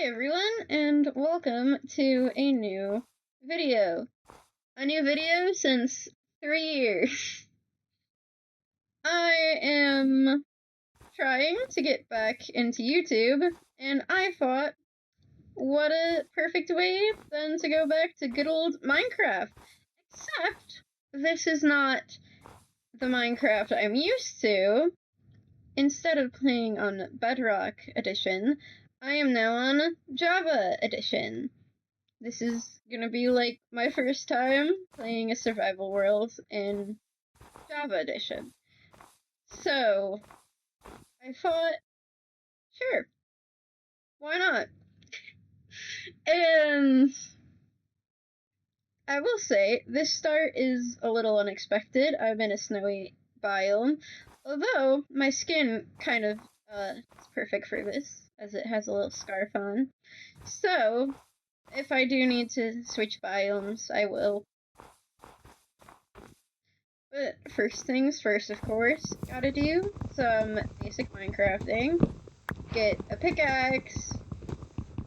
Hi everyone, and welcome to a new video. A new video since 3 years. I am trying to get back into YouTube, and I thought, what a perfect way than to go back to good old Minecraft. Except, this is not the Minecraft I'm used to. Instead of playing on Bedrock Edition, I am now on Java Edition. This is gonna be like my first time playing a survival world in Java Edition. So, I thought, sure, why not? And I will say, this start is a little unexpected. I'm in a snowy biome, although my skin kind of is perfect for this, as it has a little scarf on. So, if I do need to switch biomes, I will. But first things first, of course, gotta do some basic Minecrafting. Get a pickaxe,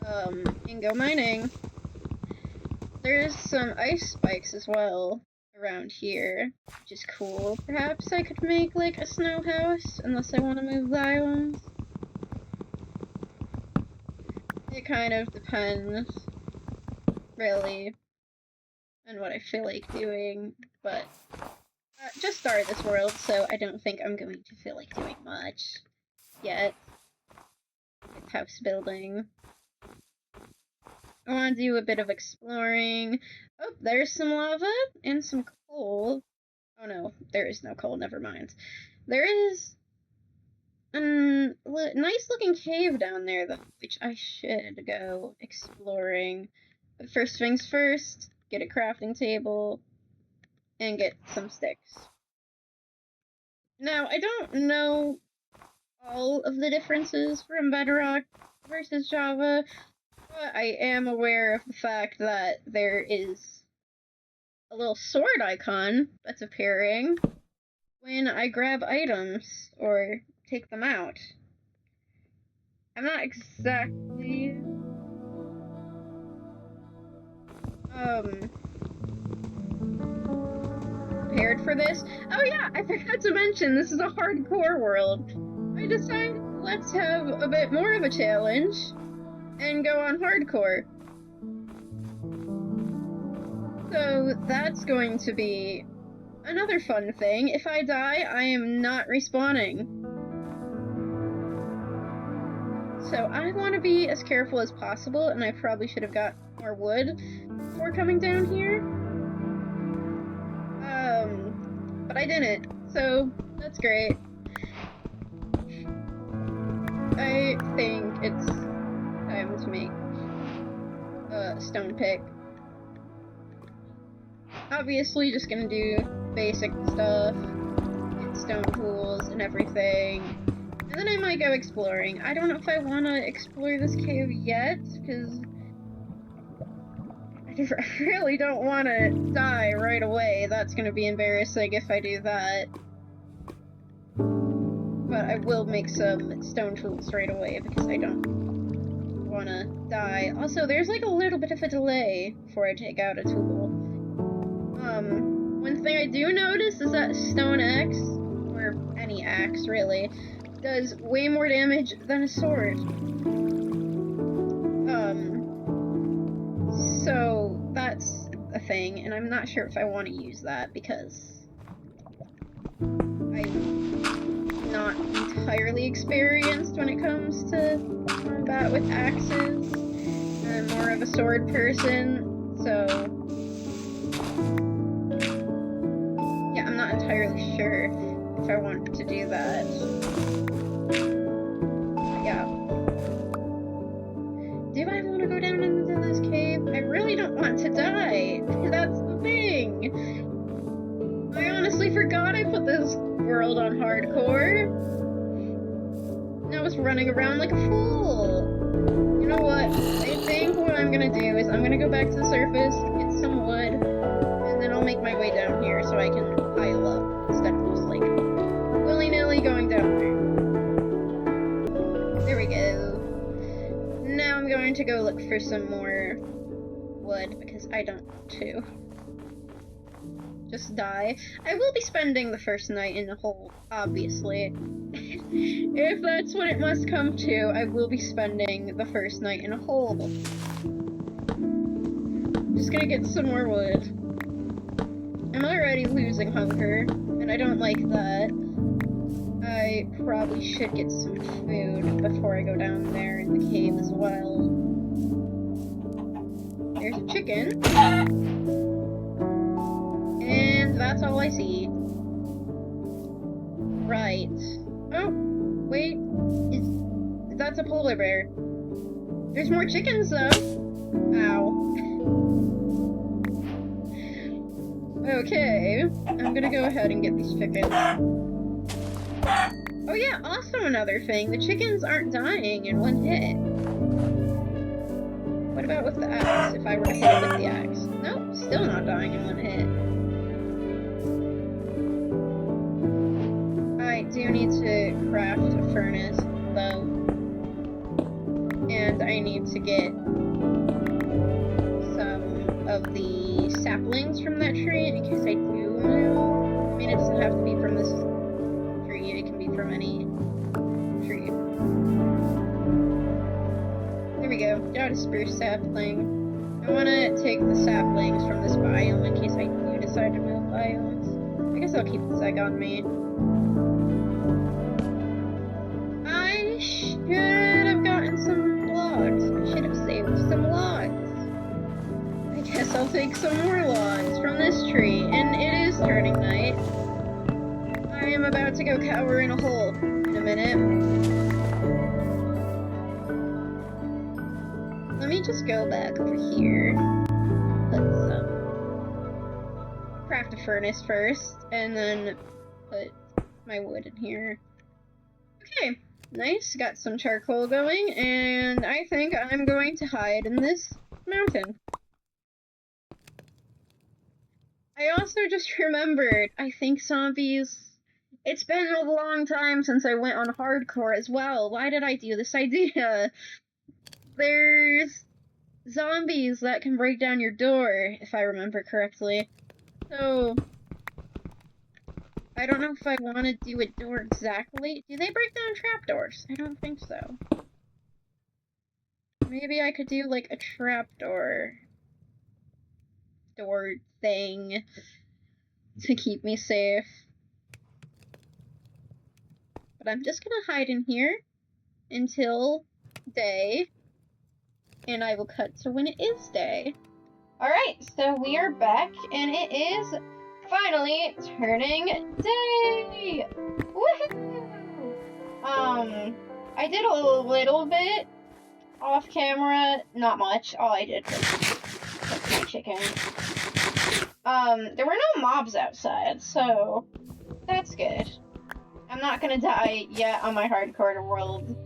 and go mining. There's some ice spikes as well around here, which is cool. Perhaps I could make, like, a snow house, unless I want to move biomes. It kind of depends, really, on what I feel like doing, but just started this world, so I don't think I'm going to feel like doing much yet with house building. I want to do a bit of exploring. Oh, there's some lava and some coal. Oh no, there is no coal, never mind. There is a nice looking cave down there, though, which I should go exploring. But first things first, get a crafting table and get some sticks. Now, I don't know all of the differences from Bedrock versus Java, but I am aware of the fact that there is a little sword icon that's appearing when I grab items or take them out. I'm not exactly prepared for this. Oh yeah, I forgot to mention, this is a hardcore world. I decided let's have a bit more of a challenge and go on hardcore. So that's going to be another fun thing. If I die, I am not respawning. So I want to be as careful as possible, and I probably should have got more wood before coming down here. But I didn't, so that's great. I think it's time to make a stone pick. Obviously, just gonna do basic stuff, get stone tools and everything, and then I might go exploring. I don't know if I want to explore this cave yet, because I really don't want to die right away. That's gonna be embarrassing if I do that. But I will make some stone tools right away, because I don't want to die. Also, there's like a little bit of a delay before I take out a tool. One thing I do notice is that stone axe, or any axe really, does way more damage than a sword. So that's a thing, and I'm not sure if I want to use that because I'm not entirely experienced when it comes to combat with axes. I'm more of a sword person, so yeah, I'm not entirely sure if I want to do that. Yeah. Do I want to go down into this cave? I really don't want to die. That's the thing. I honestly forgot I put this world on hardcore. And I was running around like a fool. You know what? I think what I'm gonna do is I'm gonna go back to the surface, get some wood, and then I'll make my way down here so I can pile up instead of just like willy-nilly going down there. There we go. Now now I'm going to go look for some more wood, because I don't want to just die. I will be spending the first night in the hole, obviously. If that's what it must come to, I will be spending the first night in a hole. Just gonna get some more wood. I'm already losing hunger, and I don't like that. I probably should get some food before I go down there in the cave as well. There's a chicken. And that's all I see. Right. Oh, wait. That's a polar bear. There's more chickens, though. Ow. Okay, I'm gonna go ahead and get these chickens. Oh yeah, also another thing, the chickens aren't dying in one hit. What about with the axe, if I were to hit it with the axe? Nope, still not dying in one hit. I do need to craft a furnace, though. And I need to get some of the saplings from that tree, in case I do know. I mean, it doesn't have to be from this tree, it can be from any tree. There we go, got a spruce sapling. I want to take the saplings from this biome in case I do decide to move biomes. I guess I'll keep the seg on me. I should have gotten some logs. I should have saved some logs. I guess I'll take some more logs from this tree, and it is turning night. I am about to go cower in a hole in a minute. Let me just go back over here. Let's craft a furnace first, and then put my wood in here. Okay, nice. Got some charcoal going, and I think I'm going to hide in this mountain. I also just remembered, I think zombies... It's been a long time since I went on hardcore as well. Why did I do this idea? There's zombies that can break down your door, if I remember correctly. So, I don't know if I want to do a door exactly. Do they break down trapdoors? I don't think so. Maybe I could do, like, a trapdoor door thing to keep me safe. But I'm just gonna hide in here until day, and I will cut to when it is day. Alright, so we are back, and it is finally turning day! Woohoo! I did a little bit off camera, not much. All I did was cook my chicken. There were no mobs outside, so that's good. I'm not gonna die yet on my hardcore world,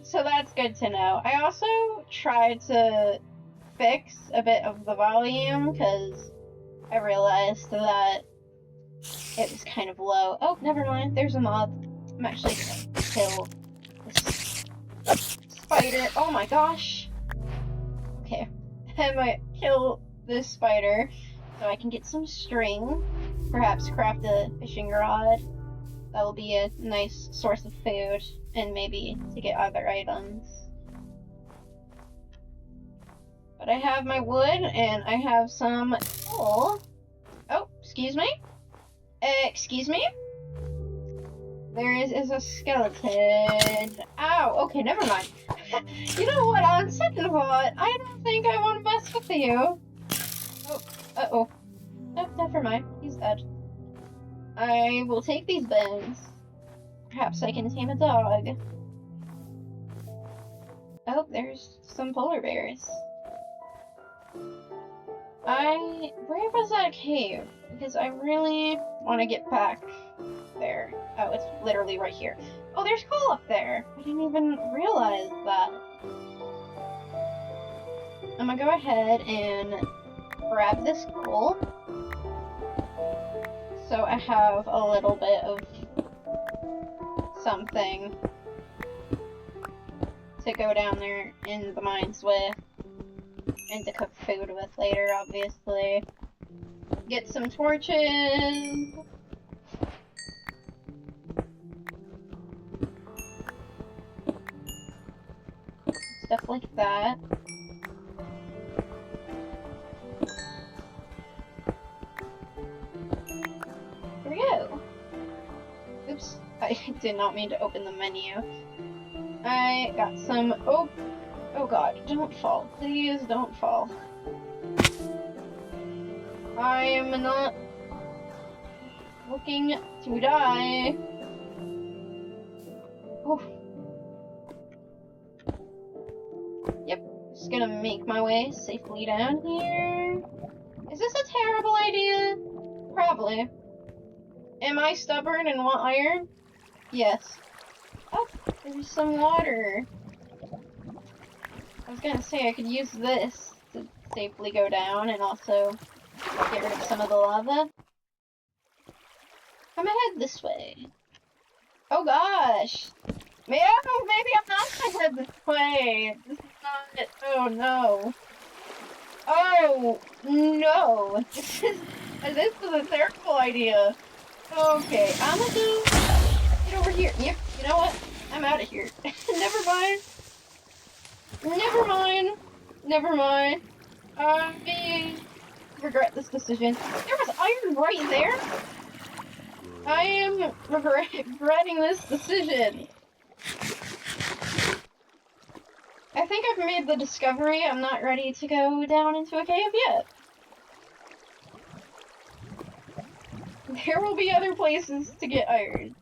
so that's good to know. I also tried to fix a bit of the volume, because I realized that it was kind of low. Oh, never mind, there's a mob. I'm actually gonna kill this spider. Oh my gosh! Okay, I might kill this spider so I can get some string, perhaps craft a fishing rod. That will be a nice source of food, and maybe to get other items. But I have my wood, and I have some coal. Oh, excuse me? Excuse me? There is a skeleton. Ow, okay, never mind. You know what, on second thought, I don't think I want to mess with you. Oh, uh-oh. Oh, never mind, he's dead. I will take these bones. Perhaps I can tame a dog. Oh, there's some polar bears. Where was that cave? Because I really want to get back there. Oh, it's literally right here. Oh, there's coal up there. I didn't even realize that. I'm gonna go ahead and grab this coal. So I have a little bit of something to go down there in the mines with, and to cook food with later, obviously. Get some torches. Stuff like that. Here we go. Oops, I did not mean to open the menu. I got some, oh god, don't fall. Please don't fall. I am not looking to die. Oh. Yep, just gonna make my way safely down here. Is this a terrible idea? Probably. Am I stubborn and want iron? Yes. Oh, there's some water. I was gonna say I could use this to safely go down and also get rid of some of the lava. I'm gonna head this way. Oh gosh! Maybe I'm not gonna head this way! This is not it. Oh no. Oh no! This is a terrible idea. Okay, I'm gonna get over here. Yep, you know what? I'm out of here. Never mind. Never mind. Never mind. I regret this decision. There was iron right there. I am regretting this decision. I think I've made the discovery. I'm not ready to go down into a cave yet. There will be other places to get iron.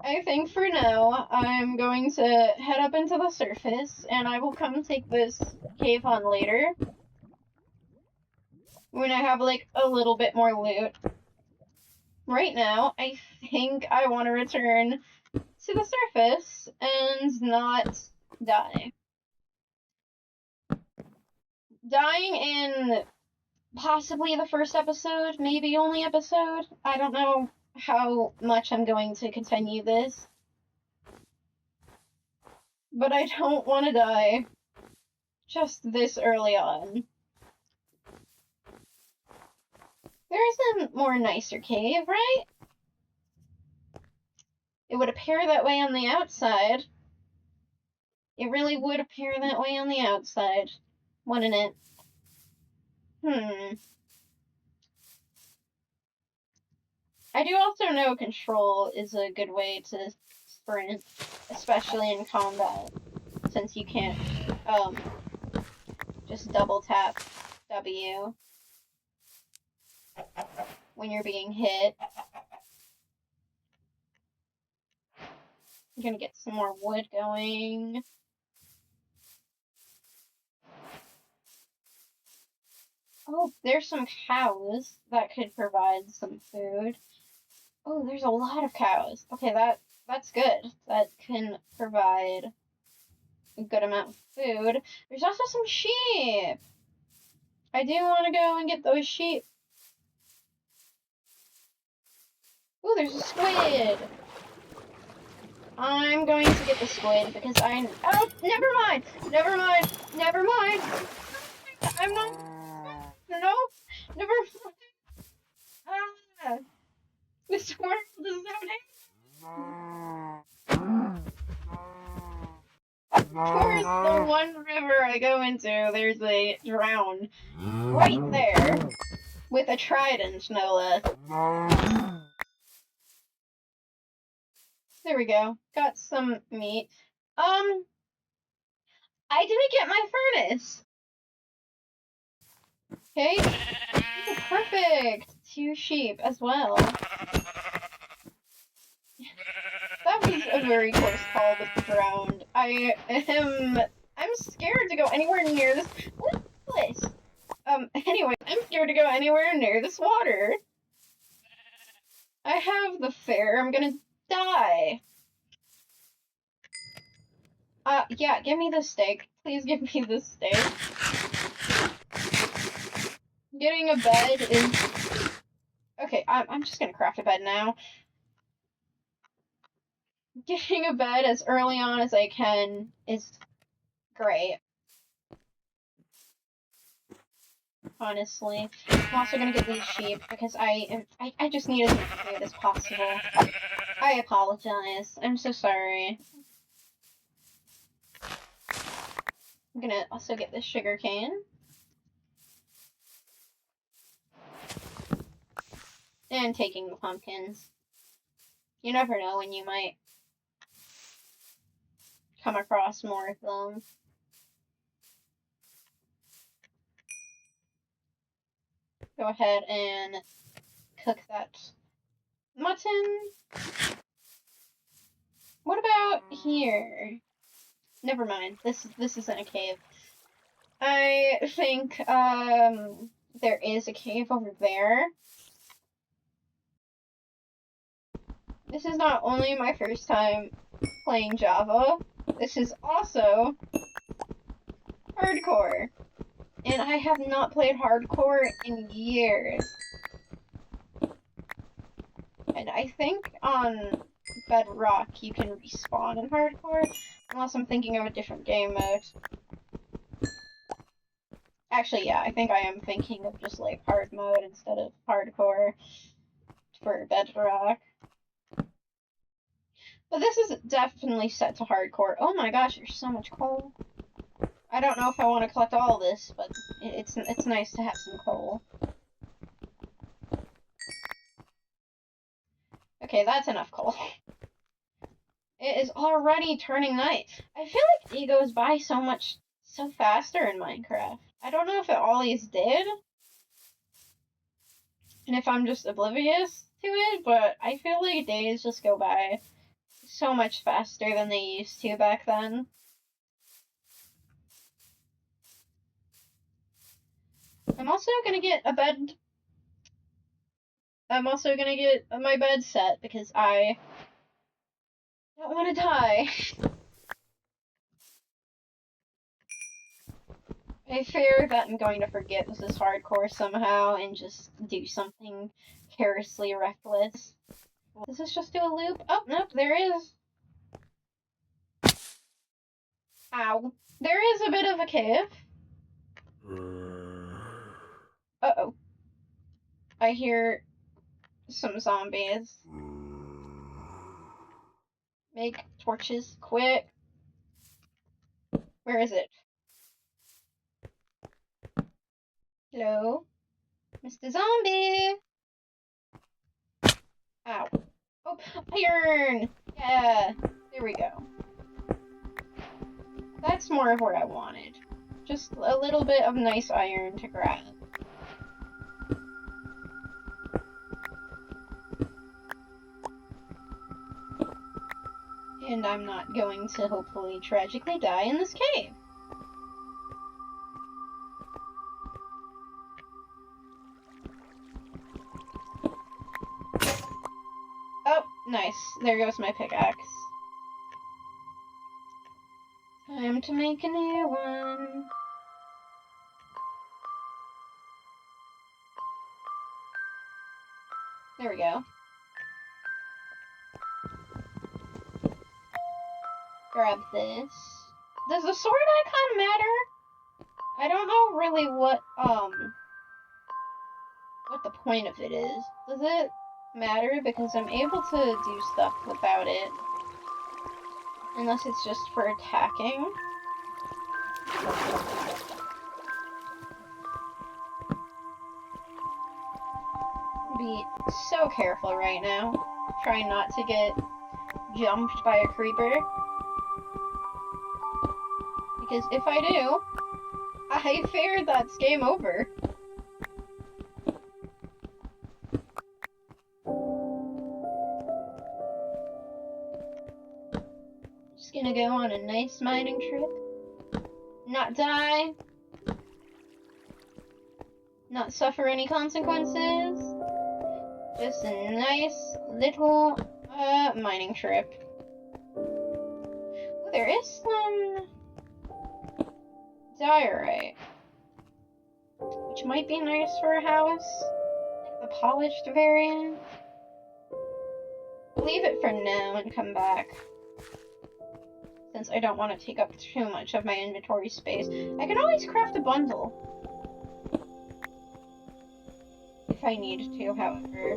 I think for now, I'm going to head up into the surface, and I will come take this cave on later. When I have, like, a little bit more loot. Right now, I think I want to return to the surface and not die. Dying in possibly the first episode, maybe only episode. I don't know how much I'm going to continue this. But I don't want to die just this early on. There's a more nicer cave, right? It would appear that way on the outside. It really would appear that way on the outside, wouldn't it? I do also know control is a good way to sprint, especially in combat, since you can't, just double tap W when you're being hit. I'm gonna get some more wood going. Oh, there's some cows that could provide some food. Oh, there's a lot of cows. Okay, that's good. That can provide a good amount of food. There's also some sheep. I do want to go and get those sheep. Ooh, there's a squid. I'm going to get the squid because oh, never mind. Never mind. Never mind. I'm not. No. Never mind. Ah. This world is happening. Of course, the one river I go into, there's a drown right there with a trident, no less. There we go. Got some meat. I didn't get my furnace. Okay. Perfect. 2 sheep as well. That was a very close call with the drowned. I'm scared to go anywhere near this. What is this? Anyway, I'm scared to go anywhere near this water. I have the fear I'm gonna die. Yeah, give me the steak. Please give me the steak. Getting a bed is... Okay, I'm just gonna craft a bed now. Getting a bed as early on as I can is great. Honestly. I'm also gonna get these sheep because I just need as much food as possible. I apologize. I'm so sorry. I'm gonna also get this sugar cane. And taking the pumpkins. You never know when you might come across more of them. Go ahead and cook that mutton. What about here? Never mind. This isn't a cave. I think there is a cave over there. This is not only my first time playing Java, this is also hardcore. And I have not played hardcore in years. And I think on Bedrock you can respawn in hardcore, unless I'm thinking of a different game mode. Actually, yeah, I think I am thinking of just like hard mode instead of hardcore for Bedrock. But this is definitely set to hardcore. Oh my gosh, there's so much coal. I don't know if I want to collect all this, but it's nice to have some coal. Okay, that's enough coal. It is already turning night. I feel like day goes by so faster in Minecraft. I don't know if it always did, and if I'm just oblivious to it, but I feel like days just go by so much faster than they used to back then. I'm also gonna get a bed. I'm also gonna get my bed set because I don't want to die. I fear that I'm going to forget this is hardcore somehow and just do something carelessly reckless. Does this just do a loop? Oh, nope, there is. Ow. There is a bit of a cave. Uh-oh. I hear some zombies. Make torches, quick. Where is it? Hello? Mr. Zombie! Ow. Oh, iron! Yeah, there we go. That's more of what I wanted. Just a little bit of nice iron to grab. And I'm not going to hopefully tragically die in this cave. Oh, nice. There goes my pickaxe. Time to make a new one. There we go. Grab this. Does the sword icon matter? I don't know really what the point of it is. Does it matter? Because I'm able to do stuff without it. Unless it's just for attacking. Be so careful right now. Try not to get jumped by a creeper. Because if I do, I fear that's game over. Just gonna go on a nice mining trip. Not die. Not suffer any consequences. Just a nice little mining trip. Ooh, there is some diorite, which might be nice for a house, like the polished variant. Leave it for now and come back, since I don't want to take up too much of my inventory space. I can always craft a bundle. If I need to, however.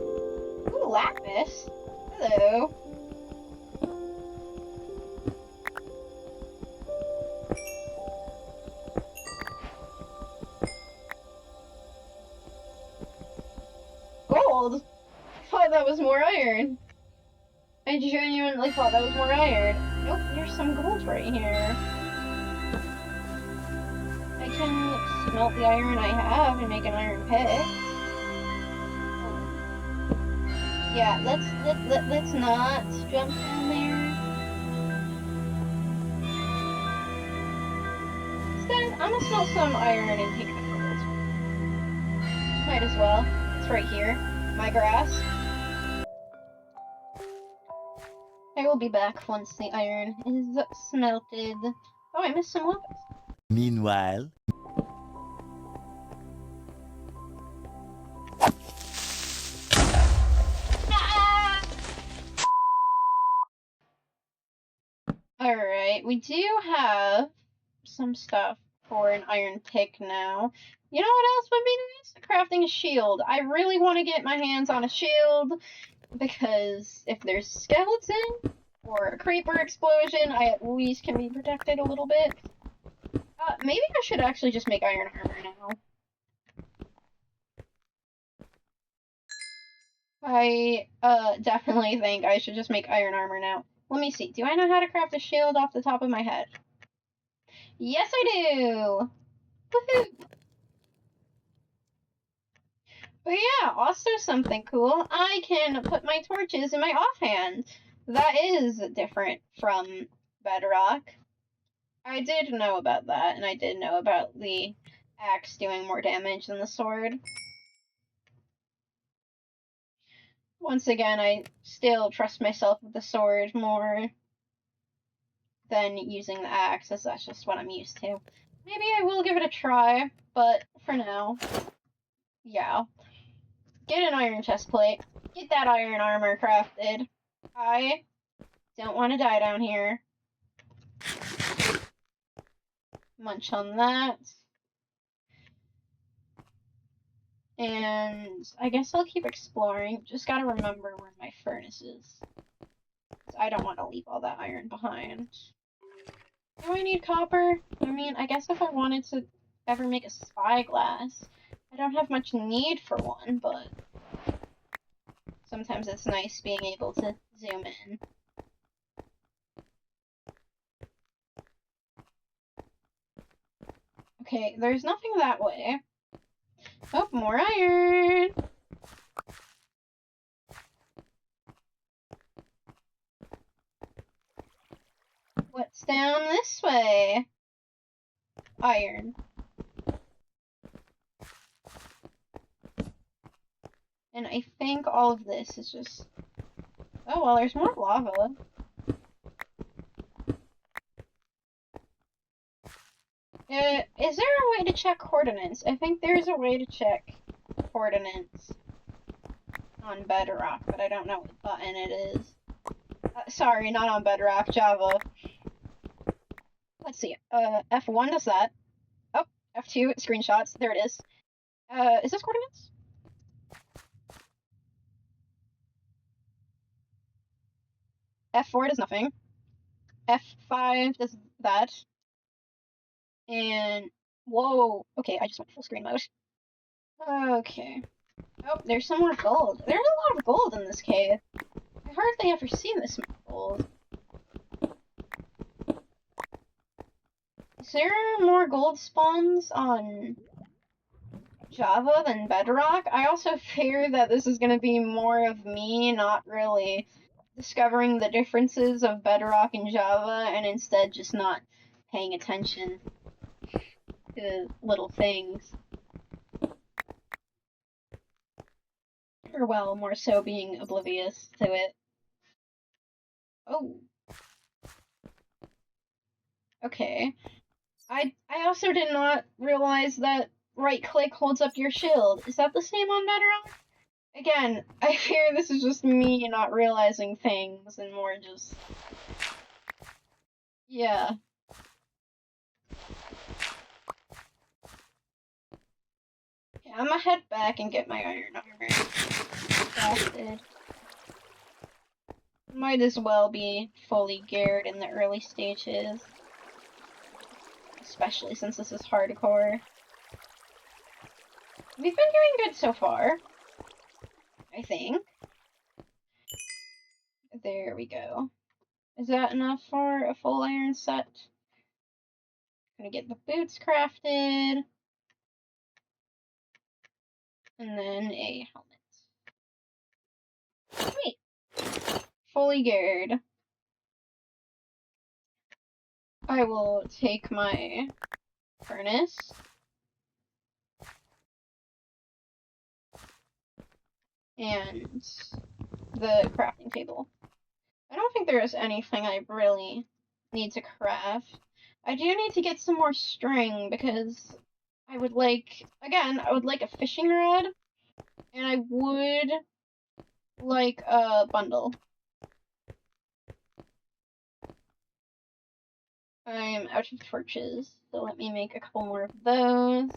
Ooh, lapis. Hello. Gold? I thought that was more iron. I genuinely thought that was more iron. Nope, there's some gold right here. I can smelt the iron I have and make an iron pick. Yeah, let's not jump down there. Instead, I'm gonna smelt some iron and take the gold. Might as well. It's right here. My grass. I will be back once the iron is smelted. Oh, I missed some lapis. Meanwhile. Alright, we do have some stuff for an iron pick now. You know what else would be nice? Crafting a shield. I really want to get my hands on a shield, because if there's a skeleton or a creeper explosion, I at least can be protected a little bit. Maybe I should actually just make iron armor now. I definitely think I should just make iron armor now. Let me see. Do I know how to craft a shield off the top of my head? Yes, I do! Woohoo! But yeah, also something cool. I can put my torches in my offhand. That is different from Bedrock. I did know about that, and I did know about the axe doing more damage than the sword. Once again, I still trust myself with the sword more than using the axe, as that's just what I'm used to. Maybe I will give it a try, but for now, yeah. Get an iron chest plate. Get that iron armor crafted. I don't want to die down here. Munch on that. And I guess I'll keep exploring. Just gotta remember where my furnace is. I don't want to leave all that iron behind. Do I need copper? I mean, I guess if I wanted to ever make a spyglass, I don't have much need for one, but sometimes it's nice being able to zoom in. Okay, there's nothing that way. Oh, more iron! What's down this way? Iron. And I think all of this is just... Oh, well, there's more lava. Is there a way to check coordinates? I think there's a way to check coordinates on Bedrock, but I don't know what button it is. Sorry, not on Bedrock, Java. Let's see. F1 does that. Oh, F2, screenshots. There it is. Is this coordinates? F4 does nothing. F5 does that. And, whoa. Okay, I just went full screen mode. Okay. Oh, there's some more gold. There's a lot of gold in this cave. I've hardly ever seen this much gold. Is there more gold spawns on Java than Bedrock? I also fear that this is going to be more of me not really discovering the differences of Bedrock and Java, and instead just not paying attention to little things. Or, well, more so being oblivious to it. Oh. Okay. I also did not realize that right-click holds up your shield. Is that the same on Bedrock? Again, I fear this is just me not realizing things and more just Yeah. Okay, I'm gonna head back and get my iron armor crafted. Might as well be fully geared in the early stages. Especially since this is hardcore. We've been doing good so far. I think. There we go. Is that enough for a full iron set? Gonna get the boots crafted. And then a helmet. Wait. Fully geared. I will take my furnace. And the crafting table. I don't think there is anything I really need to craft. I do need to get some more string because I would like, again, I would like a fishing rod, and I would like a bundle. I'm out of torches, so let me make a couple more of those.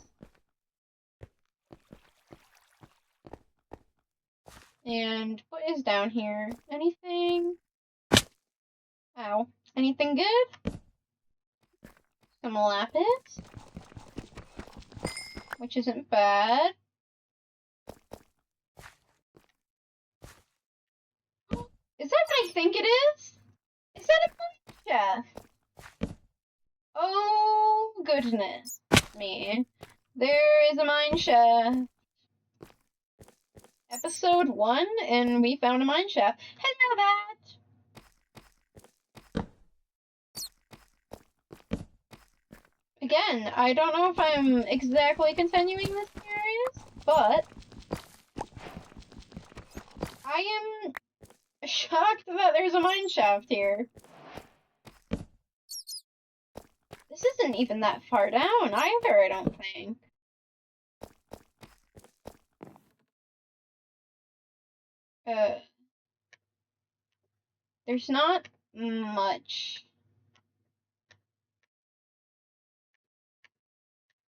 And what is down here? Anything? Ow. Anything good? Some lapis, which isn't bad. Is that what I think it is? Is that a mine shaft? Oh, goodness me. There is a mine shaft. Episode 1, and we found a mine shaft. Hello, Bat! Again, I don't know if I'm exactly continuing this series, but I am shocked that there's a mine shaft here. This isn't even that far down either, I don't think. There's not much.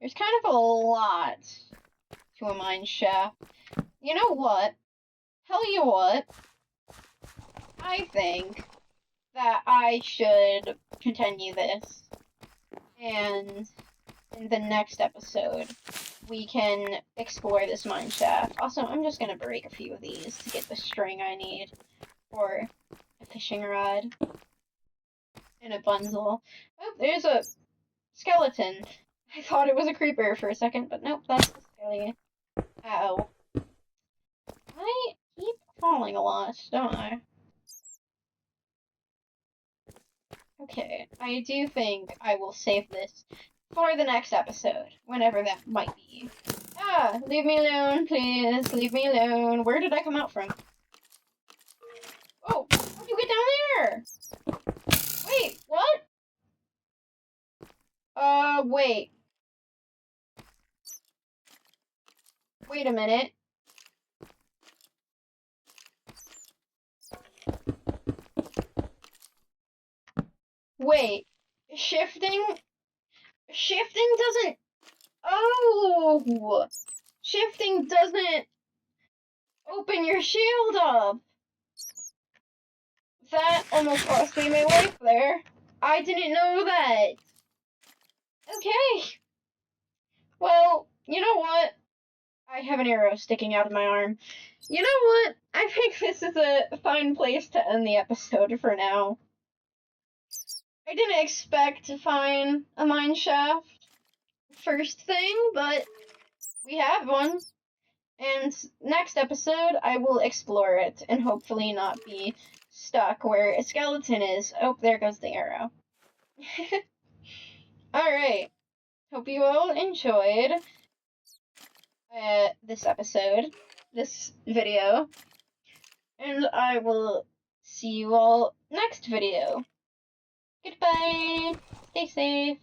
There's kind of a lot to a mine shaft. You know what? Tell you what. I think that I should continue this. And in the next episode, we can explore this mine shaft. Also, I'm just gonna break a few of these to get the string I need for a fishing rod and a bundle. Oh, there's a skeleton. I thought it was a creeper for a second, but nope, that's a skeleton. Ow. I keep falling a lot, don't I? Okay, I do think I will save this for the next episode, whenever that might be. Ah, leave me alone, please. Leave me alone. Where did I come out from? Oh, how'd you get down there? Wait, what? Wait. Wait a minute. Wait. Shifting doesn't... Oh! Shifting doesn't open your shield up. That almost cost me my life there. I didn't know that. Okay. Well, you know what? I have an arrow sticking out of my arm. You know what? I think this is a fine place to end the episode for now. I didn't expect to find a mine shaft first thing, but we have one. And next episode, I will explore it and hopefully not be stuck where a skeleton is. Oh, there goes the arrow. Alright. Hope you all enjoyed this episode, this video. And I will see you all next video. Goodbye. Stay safe.